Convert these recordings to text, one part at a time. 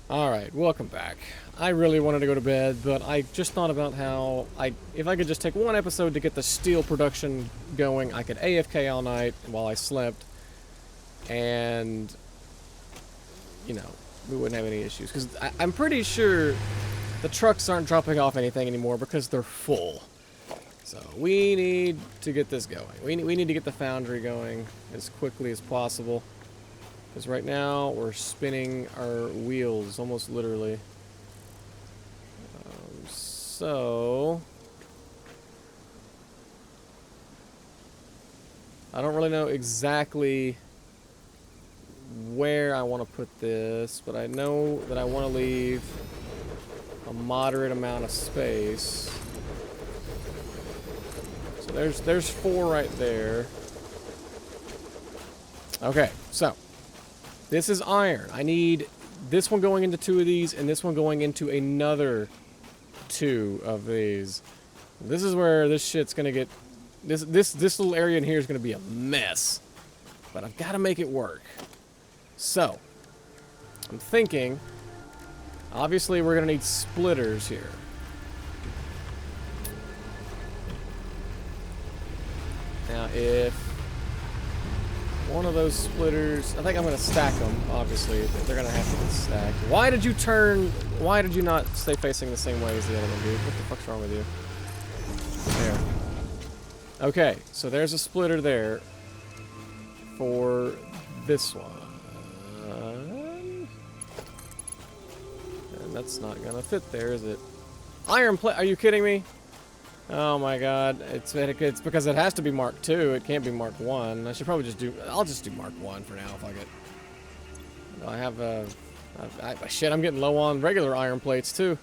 Alright, welcome back. I really wanted to go to bed, but I just thought about how if I could just take one episode to get the steel production going, I could AFK all night while I slept, and, you know, we wouldn't have any issues. Because I'm pretty sure the trucks aren't dropping off anything anymore because they're full. So we need to get this going. We need to get the foundry going as quickly as possible. Because right now, we're spinning our wheels, almost literally. So... I don't really know exactly where I want to put this, but I know that I want to leave a moderate amount of space. So there's 4 right there. Okay, so... this is iron. I need this one going into 2 of these, and this one going into another 2 of these. This is where this shit's gonna get... This little area in here is gonna be a mess. But I've got to make it work. So, I'm thinking... obviously, we're gonna need splitters here. Now, if... one of those splitters... I think I'm going to stack them, obviously. They're going to have to get stacked. Why did you turn... why did you not stay facing the same way as the other one, dude? What the fuck's wrong with you? There. Okay, so there's a splitter there for this one. And that's not going to fit there, is it? Iron plate... are you kidding me? Oh my god, it's because it has to be Mark II, it can't be Mark 1. I should probably just do... I'll just do Mark 1 for now if I get... I have shit, I'm getting low on regular iron plates too.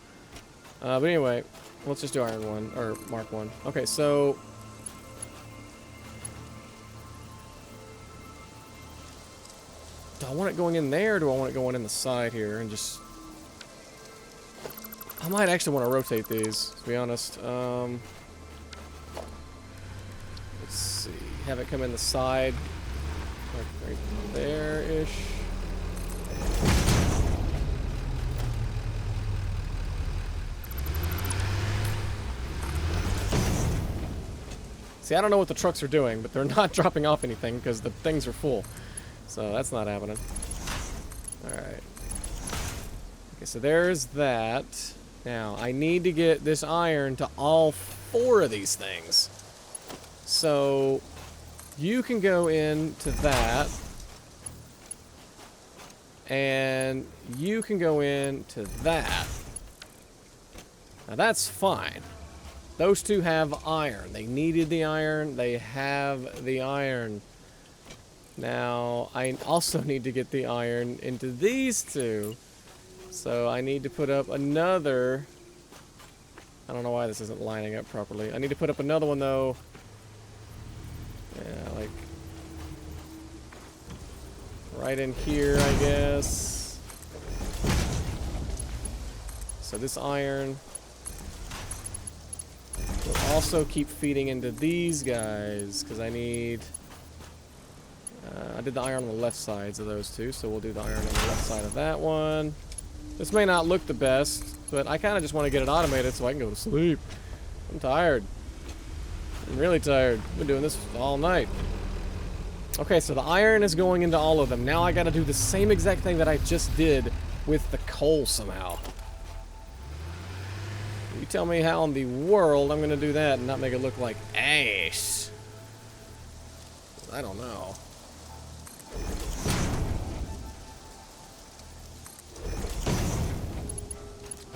But anyway, let's just do Iron 1, or Mark 1. Okay, so... do I want it going in there, or do I want it going in the side here and just... I might actually want to rotate these, to be honest. Let's see. Have it come in the side. Like right there-ish. See, I don't know what the trucks are doing, but they're not dropping off anything because the things are full. So that's not happening. Alright. Okay, so there's that. Now, I need to get this iron to all 4 of these things. So, you can go into that. And you can go into that. Now, that's fine. Those 2 have iron. They needed the iron. They have the iron. Now, I also need to get the iron into these 2. So I need to put up another... I don't know why this isn't lining up properly. I need to put up another one, though. Yeah, like... right in here, I guess. So this iron will also keep feeding into these guys, because I need... I did the iron on the left sides of those 2, so we'll do the iron on the left side of that one. This may not look the best, but I kind of just want to get it automated so I can go to sleep. I'm tired. I'm really tired. I've been doing this all night. Okay, so the iron is going into all of them. Now I got to do the same exact thing that I just did with the coal somehow. You tell me how in the world I'm going to do that and not make it look like ash. I don't know.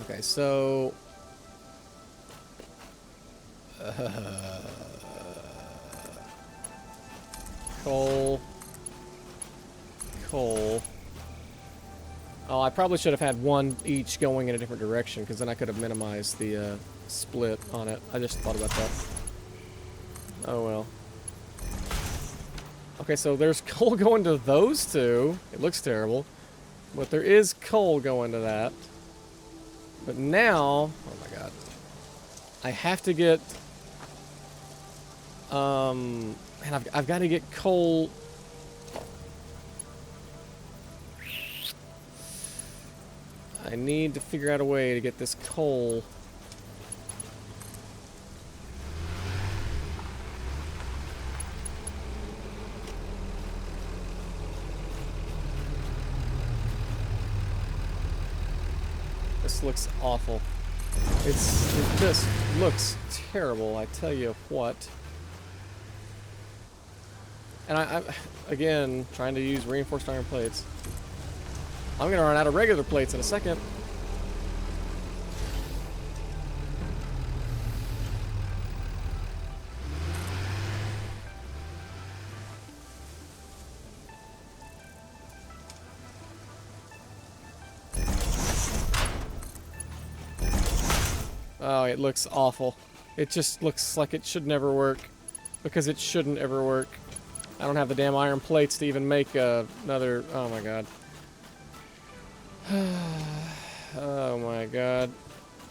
Okay, so... coal. Coal. Oh, I probably should have had one each going in a different direction, because then I could have minimized the split on it. I just thought about that. Oh well. Okay, so there's coal going to those 2. It looks terrible. But there is coal going to that. But now... oh my god. I have to get... man, I've got to get coal... I need to figure out a way to get this coal. This looks awful. It just looks terrible, I tell you what. And I'm again trying to use reinforced iron plates. I'm gonna run out of regular plates in a second. Oh, it looks awful. It just looks like it should never work. Because it shouldn't ever work. I don't have the damn iron plates to even make another... Oh my god. Oh my god.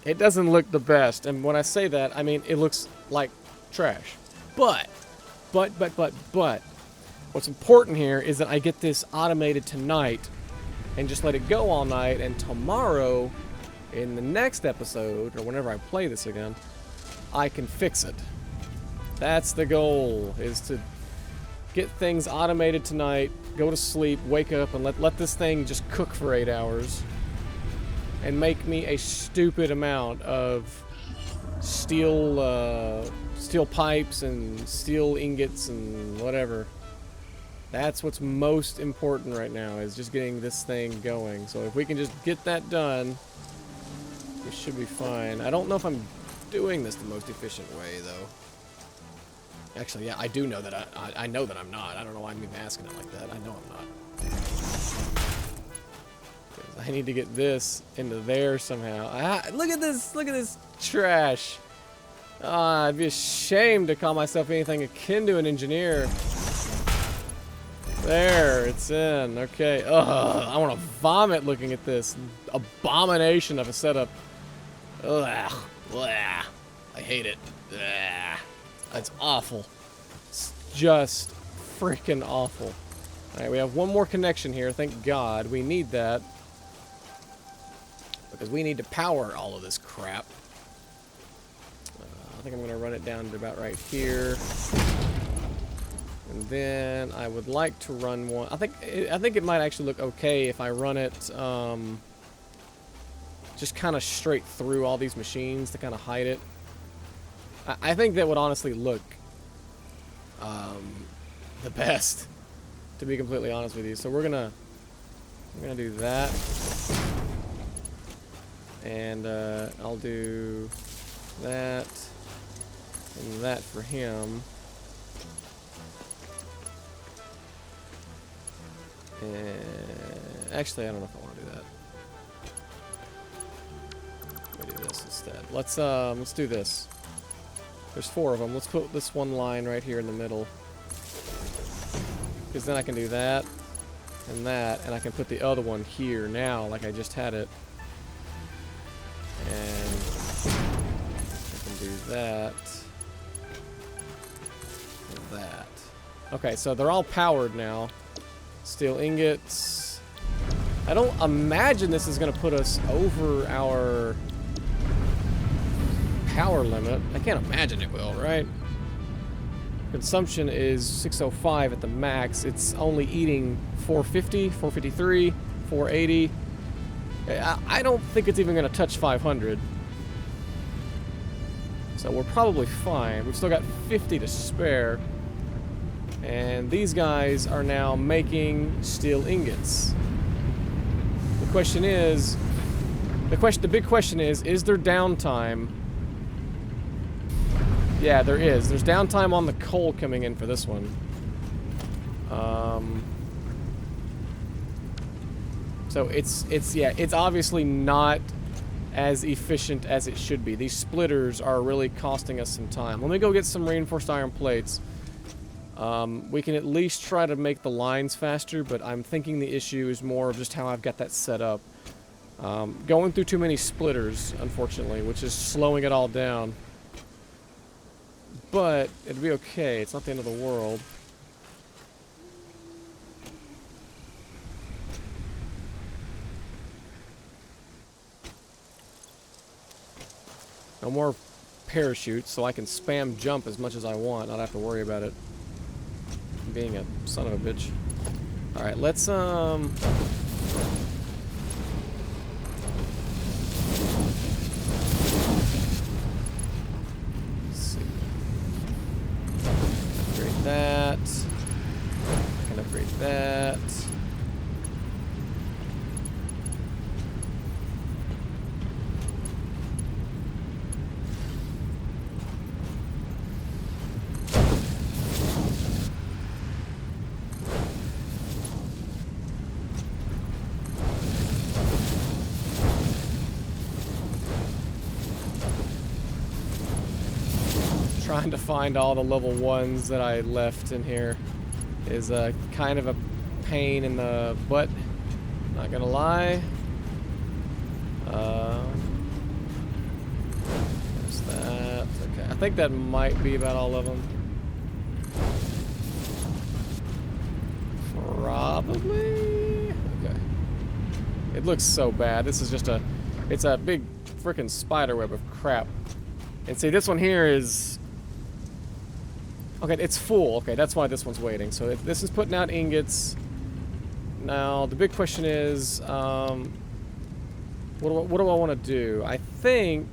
It doesn't look the best. And when I say that, I mean it looks like trash. But, what's important here is that I get this automated tonight and just let it go all night, and tomorrow, in the next episode, or whenever I play this again, I can fix it. That's the goal, is to get things automated tonight, go to sleep, wake up, and let this thing just cook for 8 hours. And make me a stupid amount of steel pipes and steel ingots and whatever. That's what's most important right now, is just getting this thing going. So if we can just get that done, we should be fine. I don't know if I'm doing this the most efficient way, though. Actually, yeah, I do know that I know that I'm not. I don't know why I'm even asking it like that. I know I'm not. I need to get this into there somehow. Look at this trash. I'd be ashamed to call myself anything akin to an engineer. There, it's in. Okay. Ugh, I want to vomit looking at this abomination of a setup. Ugh. Blah. I hate it. Blah. It's awful. It's just freaking awful. Alright, we have one more connection here. Thank God. We need that. Because we need to power all of this crap. I think I'm going to run it down to about right here. And then I would like to run one. I think it might actually look okay if I run it just kind of straight through all these machines to kind of hide it. I think that would honestly look the best, to be completely honest with you. So we're gonna do that, and I'll do that and that for him. And actually, I don't know if I want to do that. Let me do this instead. Let's do this. There's 4 of them. Let's put this one line right here in the middle, because then I can do that, and I can put the other one here now, like I just had it. And I can do that. And that. Okay, so they're all powered now. Steel ingots. I don't imagine this is going to put us over our power limit. I can't imagine it will, right? Consumption is 605 at the max. It's only eating 450, 453, 480. I don't think it's even going to touch 500. So we're probably fine. We've still got 50 to spare. And these guys are now making steel ingots. The question is, the big question is there downtime? Yeah, there is. There's downtime on the coal coming in for this one. So it's obviously not as efficient as it should be. These splitters are really costing us some time. Let me go get some reinforced iron plates. We can at least try to make the lines faster, but I'm thinking the issue is more of just how I've got that set up. Going through too many splitters, unfortunately, which is slowing it all down. But it'll be okay. It's not the end of the world. No more parachutes, so I can spam jump as much as I want. Not have to worry about it being a son of a bitch. All right, let's see. Upgrade that. I can upgrade that. Trying to find all the level 1s that I left in here is kind of a pain in the butt. Not gonna lie. There's that. Okay, I think that might be about all of them. Probably. Okay. It looks so bad. This is just it's a big freaking spider web of crap. And see, this one here is. Okay, it's full. Okay, that's why this one's waiting. So if this is putting out ingots. Now, the big question is, what do I want to do? I think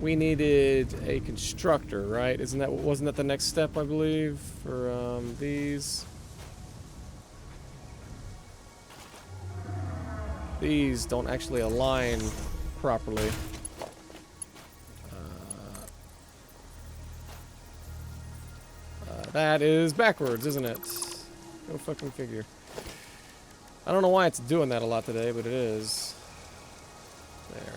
we needed a constructor, right? Wasn't that the next step, I believe, for these? These don't actually align properly. That is backwards, isn't it? Go fucking figure. I don't know why it's doing that a lot today, but it is. There.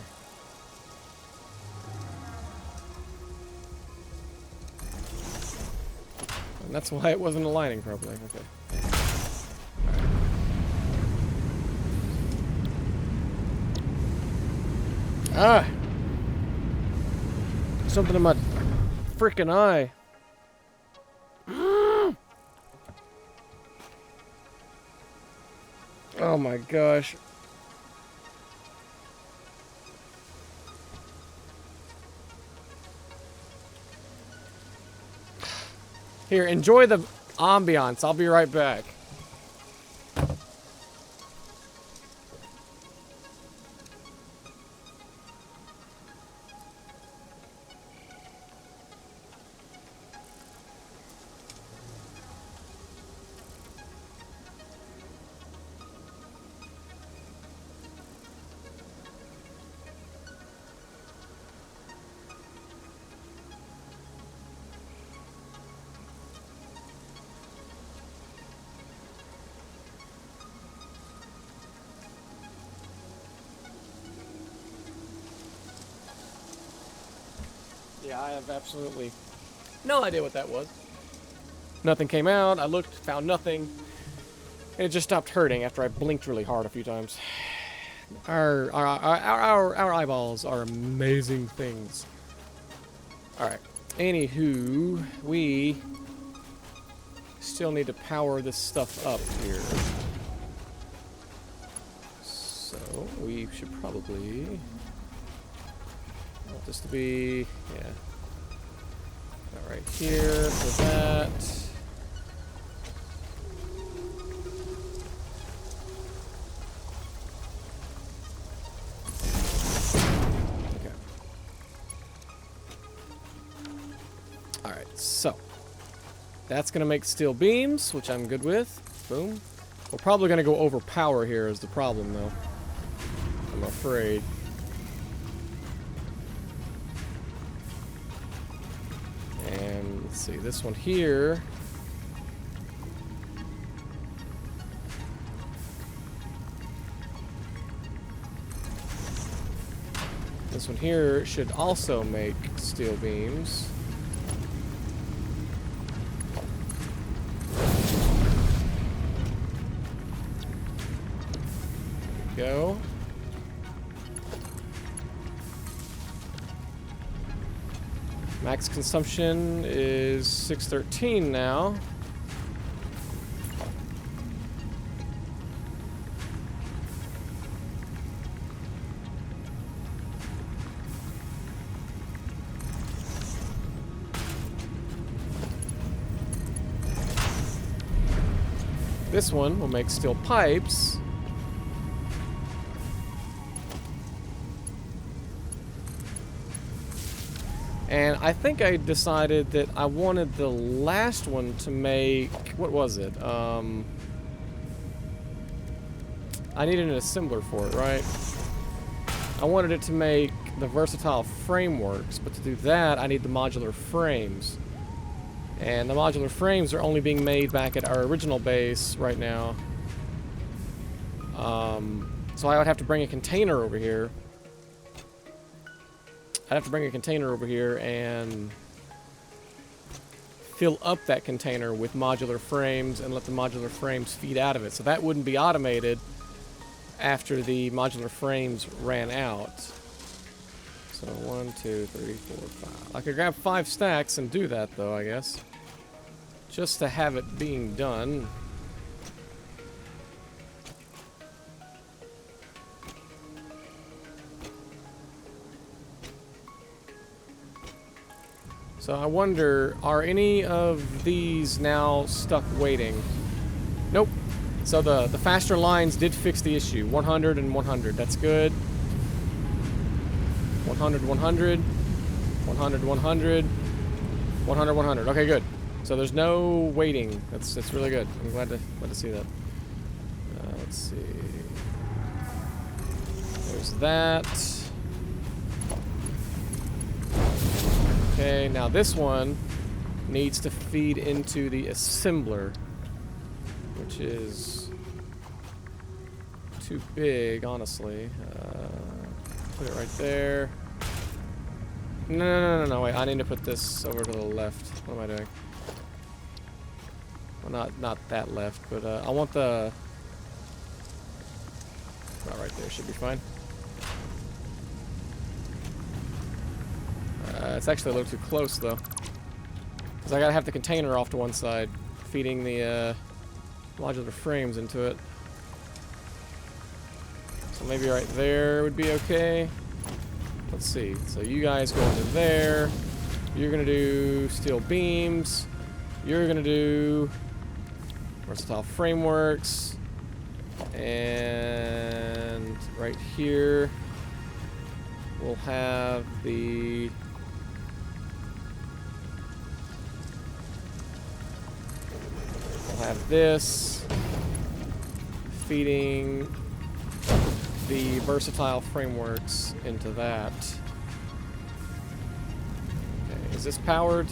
And that's why it wasn't aligning properly. Okay. Ah! Something in my freaking eye. Oh my gosh. Here, enjoy the ambiance. I'll be right back. Yeah, I have absolutely no idea what that was. Nothing came out. I looked, found nothing. And it just stopped hurting after I blinked really hard a few times. Our eyeballs are amazing things. Alright. Anywho, we still need to power this stuff up here. So, we should probably... I want this to be... yeah. Right here for that. Okay. Alright, so. That's going to make steel beams, which I'm good with. Boom. We're probably going to go over power here is the problem, though. I'm afraid. And let's see, this one here. This one here should also make steel beams. There we go. Max consumption is 613 now. This one will make steel pipes. And I think I decided that I wanted the last one to make... What was it? I needed an assembler for it, right? I wanted it to make the versatile frameworks, but to do that, I need the modular frames. And the modular frames are only being made back at our original base right now. So I would have to bring a container over here. I'd have to bring a container over here and fill up that container with modular frames and let the modular frames feed out of it. So that wouldn't be automated after the modular frames ran out. So 1, 2, 3, 4, 5. I could grab 5 stacks and do that though, I guess. Just to have it being done. So I wonder, are any of these now stuck waiting? Nope. So the faster lines did fix the issue. 100 and 100. That's good. 100, 100. 100, 100. 100, 100. Okay, good. So there's no waiting. That's really good. I'm glad to see that. Let's see. There's that. Okay, now this one needs to feed into the assembler, which is too big, honestly. Put it right there. No, wait, I need to put this over to the left. What am I doing? Well, not that left, but I want the... Not right there, should be fine. It's actually a little too close, though. Because I gotta have the container off to one side, feeding the modular frames into it. So maybe right there would be okay. Let's see. So you guys go into there. You're gonna do steel beams. You're gonna do versatile frameworks. And right here, we'll have the... We'll have this feeding the versatile frameworks into that. Okay, is this powered?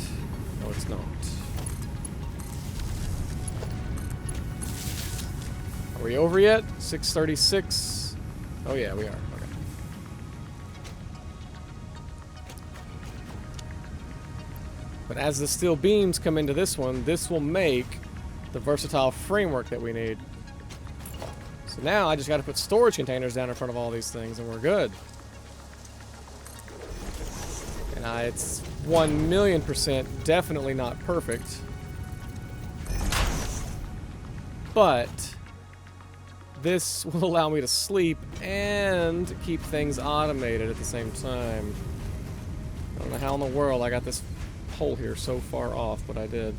No, it's not. Are we over yet? 6:36. Oh yeah, we are. Okay. But as the steel beams come into this one, this will make the versatile framework that we need. So now I just got to put storage containers down in front of all these things and we're good. And it's 1,000,000% definitely not perfect. But this will allow me to sleep and keep things automated at the same time. I don't know how in the world I got this hole here so far off, but I did.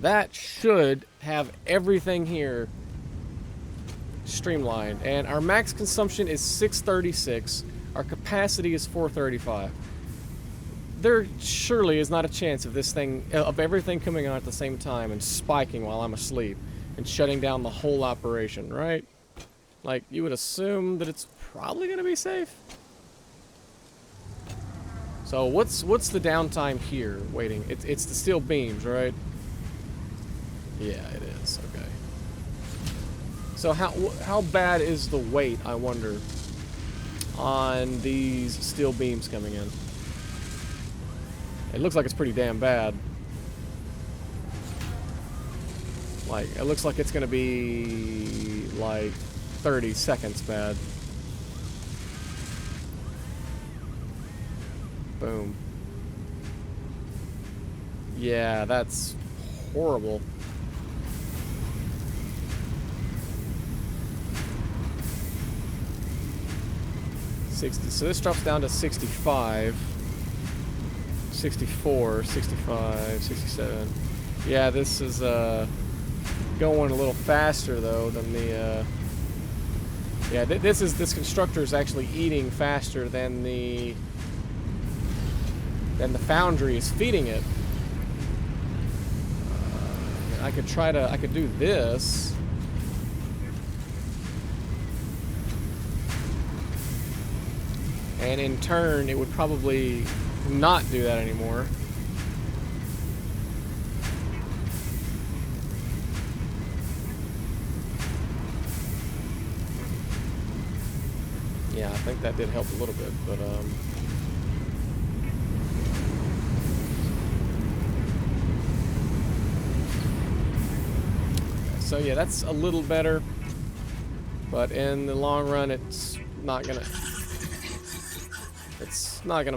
That should have everything here streamlined. And our max consumption is 636. Our capacity is 435. There surely is not a chance of this thing, of everything coming on at the same time and spiking while I'm asleep and shutting down the whole operation, right? Like, you would assume that it's probably going to be safe. So what's the downtime here waiting? It's the steel beams, right? Yeah, it is. Okay. So how bad is the weight, I wonder, on these steel beams coming in? It looks like it's pretty damn bad. Like, it looks like it's gonna be like 30 seconds bad. Boom. Yeah, that's horrible. 60. So this drops down to 65. 64, 65, 67. Yeah, this is going a little faster though than the yeah, this constructor is actually eating faster than the foundry is feeding it. I could do this. And in turn, it would probably not do that anymore. Yeah, I think that did help a little bit, but so yeah, that's a little better, but in the long run, it's not gonna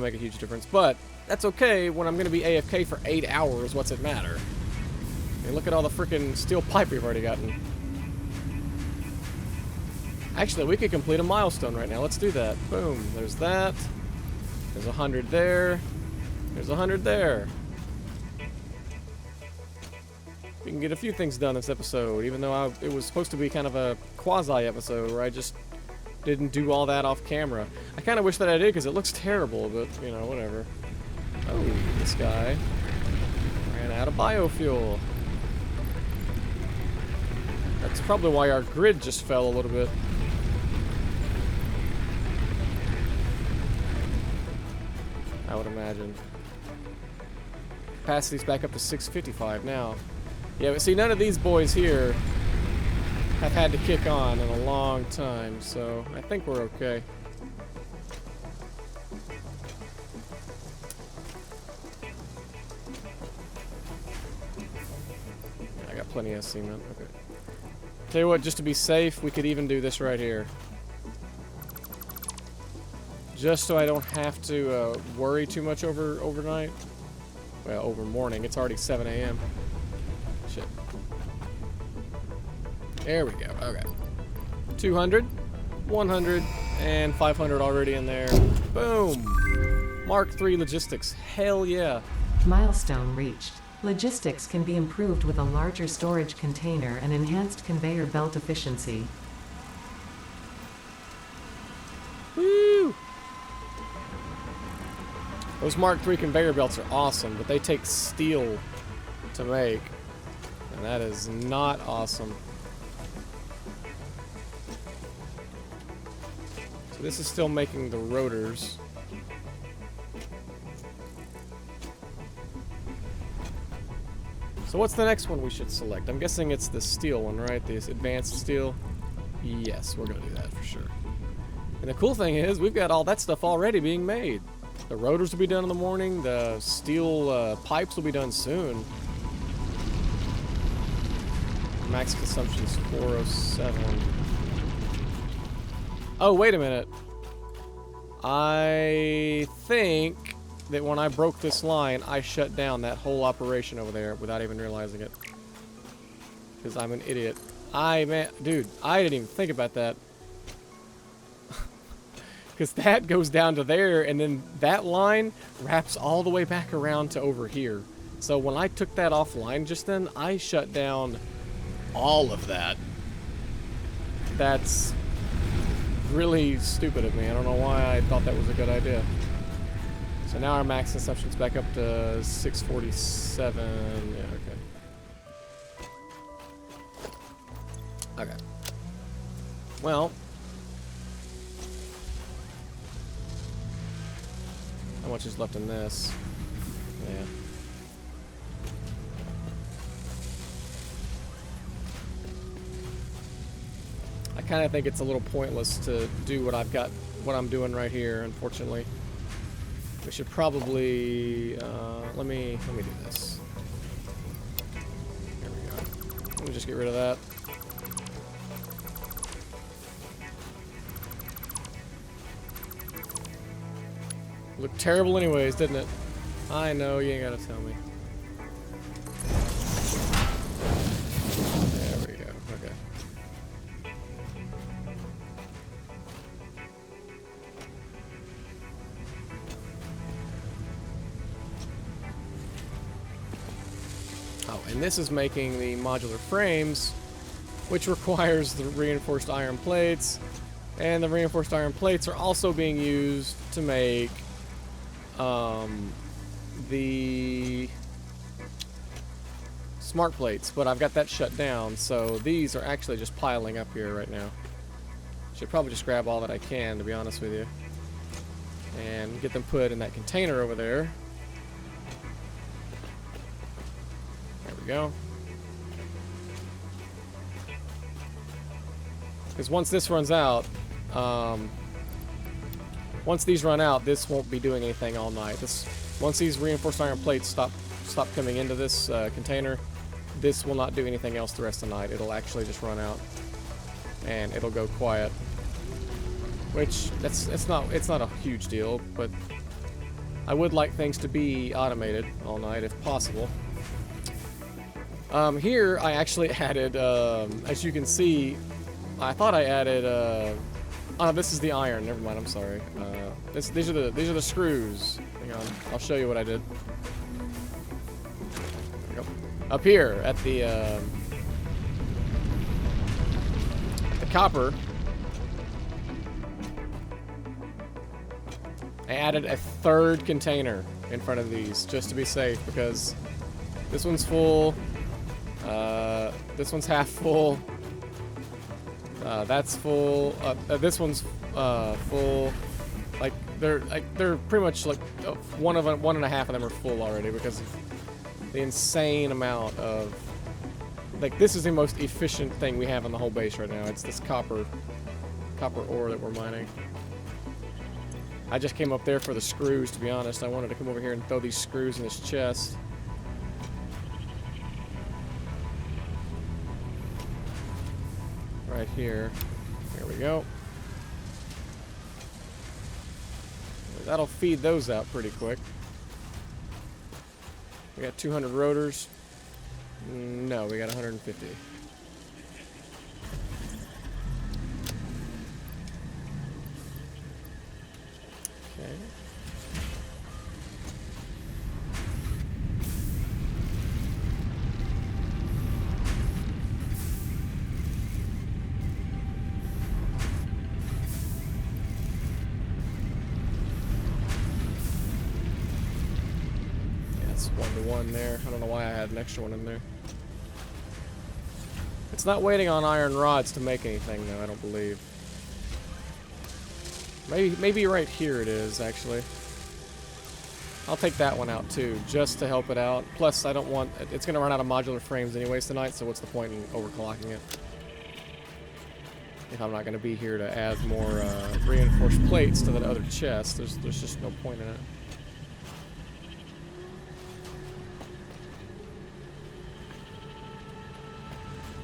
make a huge difference. But that's okay when I'm gonna be AFK for 8 hours. What's it matter? I mean, look at all the freaking steel pipe we've already gotten. Actually, we could complete a milestone right now. Let's do that. Boom. There's that. There's 100 there. There's 100 there. We can get a few things done this episode, even though it was supposed to be kind of a quasi-episode where I just didn't do all that off camera. I kind of wish that I did because it looks terrible, but, you know, whatever. Oh, this guy ran out of biofuel. That's probably why our grid just fell a little bit. I would imagine. Capacity's back up to 655 now. Yeah, but see, none of these boys here have had to kick on in a long time, so I think we're okay. I got plenty of cement. Okay. Tell you what, just to be safe, we could even do this right here. Just so I don't have to worry too much overnight. Well, over morning. It's already 7 a.m. Shit. There we go. Okay. 200, 100, and 500 already in there. Boom. Mark III logistics. Hell yeah. Milestone reached. Logistics can be improved with a larger storage container and enhanced conveyor belt efficiency. Woo! Those Mark III conveyor belts are awesome, but they take steel to make. And that is not awesome. So this is still making the rotors. So what's the next one we should select? I'm guessing it's the steel one, right? This advanced steel. Yes, we're gonna do that for sure. And the cool thing is, we've got all that stuff already being made. The rotors will be done in the morning. The steel pipes will be done soon. Max consumption is 407. Oh, wait a minute. I think that when I broke this line, I shut down that whole operation over there without even realizing it. Because I'm an idiot. Dude, I didn't even think about that. Because that goes down to there, and then that line wraps all the way back around to over here. So when I took that offline just then, I shut down all of that. That's really stupid of me. I don't know why I thought that was a good idea. So now our max consumption's back up to 647. Yeah, okay. Okay. Well, how much is left in this? Yeah. I kind of think it's a little pointless to do what I'm doing right here, unfortunately. We should probably, let me do this. There we go. Let me just get rid of that. Looked terrible anyways, didn't it? I know, you ain't gotta tell me. There we go, okay. Oh, and this is making the modular frames, which requires the reinforced iron plates. And the reinforced iron plates are also being used to make the smart plates, but I've got that shut down, so these are actually just piling up here right now. Should probably just grab all that I can, to be honest with you, and get them put in that container over there. There we go. Because once this runs out, once these run out, this won't be doing anything all night. Once these reinforced iron plates stop coming into this container, this will not do anything else the rest of the night. It'll actually just run out, and it'll go quiet. Which it's not a huge deal, but I would like things to be automated all night if possible. Here I actually added, as you can see, I thought I added. Oh, this is the iron. Never mind. I'm sorry. These are the screws. Hang on. I'll show you what I did. There we go. Up here at the copper, I added a third container in front of these just to be safe, because this one's full. This one's half full. That's full. This one's full. They're pretty much like one and a half of them are full already because of the insane amount of, like, this is the most efficient thing we have in the whole base right now. It's this copper ore that we're mining. I just came up there for the screws, to be honest. I wanted to come over here and throw these screws in this chest. Right here. There we go. That'll feed those out pretty quick. We got 200 rotors. No, we got 150. Okay. It's 1-to-1 there. I don't know why I had an extra one in there. It's not waiting on iron rods to make anything, though, I don't believe. Maybe right here it is, actually. I'll take that one out, too, just to help it out. Plus, I don't want... It's going to run out of modular frames anyways tonight, so what's the point in overclocking it? If I'm not going to be here to add more reinforced plates to that other chest, there's just no point in it.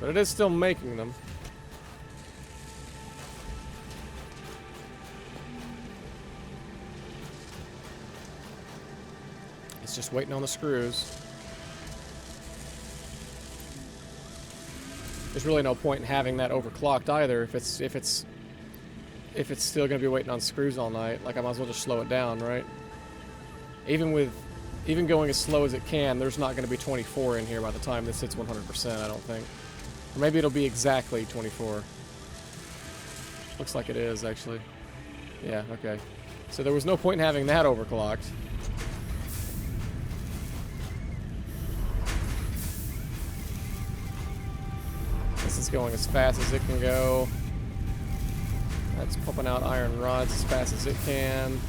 But it is still making them. It's just waiting on the screws. There's really no point in having that overclocked either if it's still gonna be waiting on screws all night. Like, I might as well just slow it down, right? Even going as slow as it can, there's not gonna be 24 in here by the time this hits 100%, I don't think. Or maybe it'll be exactly 24. Looks like it is, actually. Yeah, okay. So there was no point in having that overclocked. This is going as fast as it can go. That's pumping out iron rods as fast as it can.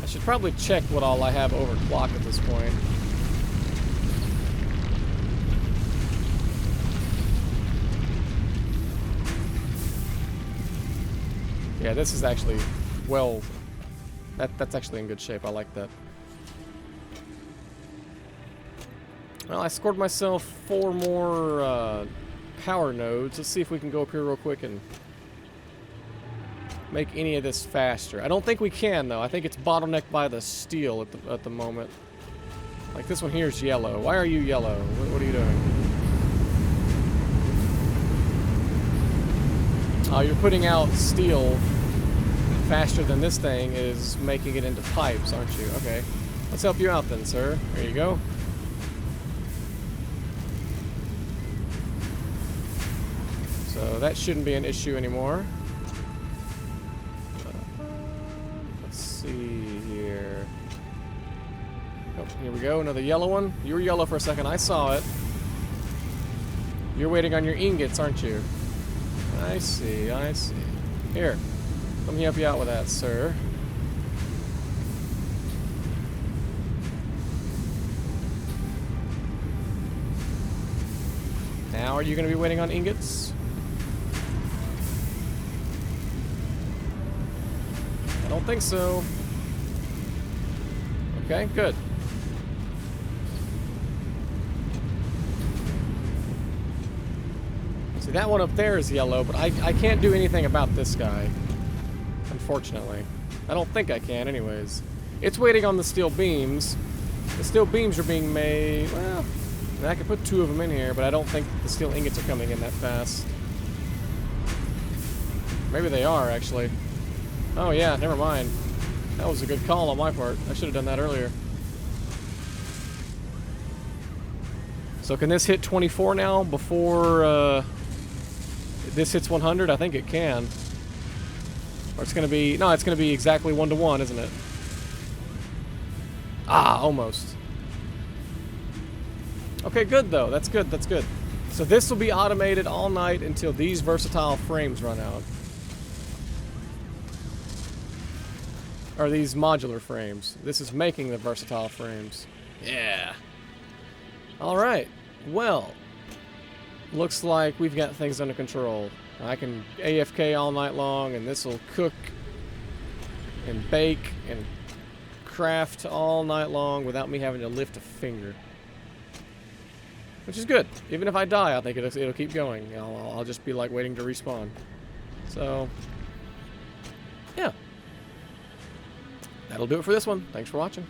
I should probably check what all I have overclocked at this point. Yeah, this is actually, well, that's actually in good shape. I like that. Well, I scored myself 4 more power nodes. Let's see if we can go up here real quick and make any of this faster. I don't think we can, though. I think it's bottlenecked by the steel at the moment. Like, this one here is yellow. Why are you yellow? What are you doing? Oh, you're putting out steel faster than this thing is making it into pipes, aren't you? Okay. Let's help you out then, sir. There you go. So that shouldn't be an issue anymore. Let's see here. Oh, here we go. Another yellow one. You were yellow for a second. I saw it. You're waiting on your ingots, aren't you? I see. I see. Here. Let me help you out with that, sir. Now, are you going to be waiting on ingots? I don't think so. Okay, good. See, that one up there is yellow, but I can't do anything about this guy. Unfortunately. I don't think I can, anyways. It's waiting on the steel beams. The steel beams are being made... Well, I could put 2 of them in here, but I don't think the steel ingots are coming in that fast. Maybe they are, actually. Oh, yeah, never mind. That was a good call on my part. I should have done that earlier. So can this hit 24 now before this hits 100? I think it can. Or it's going to be... No, it's going to be exactly 1-to-1, isn't it? Ah, almost. Okay, good, though. That's good. That's good. So this will be automated all night until these versatile frames run out. Or these modular frames. This is making the versatile frames. Yeah. Alright. Well. Looks like we've got things under control. I can AFK all night long, and this will cook and bake and craft all night long without me having to lift a finger. Which is good. Even if I die, I think it'll keep going. I'll just be like waiting to respawn. So, yeah. That'll do it for this one. Thanks for watching.